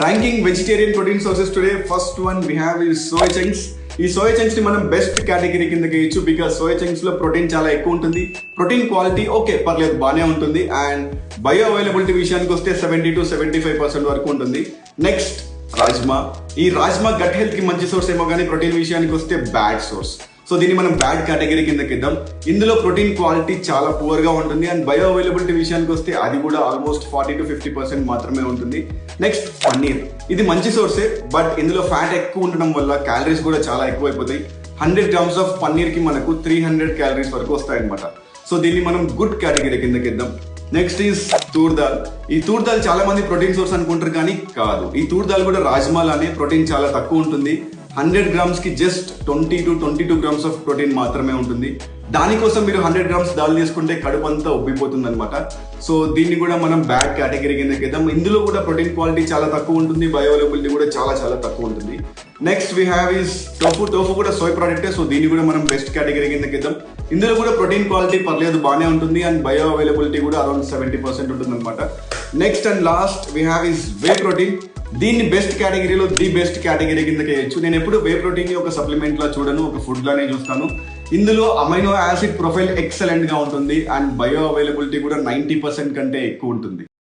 Ranking vegetarian protein sources today. First one we have is soy chunks. ఈ soya chunks ని మనం best category కిందకి వేయచ్చు because soya chunks లో protein చాలా ఎక్కువ ఉంటుంది. ప్రోటీన్ క్వాలిటీ ఓకే పర్లేదు బాగానే ఉంటుంది అండ్ బయో అవైలబిలిటీ విషయానికి వస్తే 70 to 75% వరకు ఉంటుంది. నెక్స్ట్ రాజ్మా. ఈ రాజ్మా గట్ హెల్త్ కి మంచి సోర్స్ ఏమో కానీ ప్రోటీన్ విషయానికి వస్తే బ్యాడ్ సోర్స్. సో దీన్ని మనం బ్యాడ్ కేటగిరీ కిందకి ఇద్దాం. ఇందులో ప్రోటీన్ క్వాలిటీ చాలా పూర్ గా ఉంటుంది అండ్ బయో అవైలబిలిటీ విషయానికి వస్తే అది కూడా ఆల్మోస్ట్ 40 to 50% మాత్రమే ఉంటుంది. నెక్స్ట్ పన్నీర్. ఇది మంచి సోర్సే బట్ ఇందులో ఫ్యాట్ ఎక్కువ ఉండడం వల్ల క్యాలరీస్ కూడా చాలా ఎక్కువైపోతాయి. 100 grams ఆఫ్ పన్నీర్ కి మనకు 300 క్యాలరీస్ వరకు వస్తాయన్నమాట. సో దీన్ని మనం గుడ్ కేటగిరీ కిందకి ఇద్దాం. Next is Toor dal. ఈ తూర్ దాల్ చాలా మంది ప్రోటీన్ సోర్స్ అనుకుంటారు కానీ కాదు. ఈ తూర్ దాల్ కూడా రాజ్మాలానే ప్రోటీన్ చాలా తక్కువ ఉంటుంది. 100 grams కి just 20 to 22 grams of protein మాత్రమే ఉంటుంది. దానికోసం మీరు 100 grams దాల్ తీసుకుంటే కడుపు అంతా ఉబ్బిపోతుంది అనమాట. సో దీన్ని కూడా మనం బ్యాడ్ కేటగిరీ కిందకి ఇద్దాం. ఇందులో కూడా ప్రోటీన్ క్వాలిటీ చాలా తక్కువ ఉంటుంది, బయో అవైలబిలిటీ కూడా చాలా చాలా తక్కువ ఉంటుంది. Next we have is tofu. Tofu కూడా సోయ్ ప్రోడక్టే, సో దీన్ని కూడా మనం బెస్ట్ కేటగిరీ కిందకి ఇద్దాం. ఇందులో కూడా ప్రోటీన్ క్వాలిటీ పర్లేదు బాగానే ఉంటుంది అండ్ బయో అవైలబిలిటీ కూడా అరౌండ్ 70% ఉంటుంది అనమాట. Next and last we have is whey protein. దీన్ని బెస్ట్ కేటగిరీలో ది బెస్ట్ కేటగిరీ కిందకి వేయచ్చు. నేను ఎప్పుడు వే ప్రోటీన్ ఒక సప్లిమెంట్ లా చూడను, ఒక ఫుడ్ లానే చూస్తాను. ఇందులో అమైనో యాసిడ్ ప్రొఫైల్ ఎక్సలెంట్ గా ఉంటుంది అండ్ బయో అవైలబిలిటీ కూడా 90% కంటే ఎక్కువ ఉంటుంది.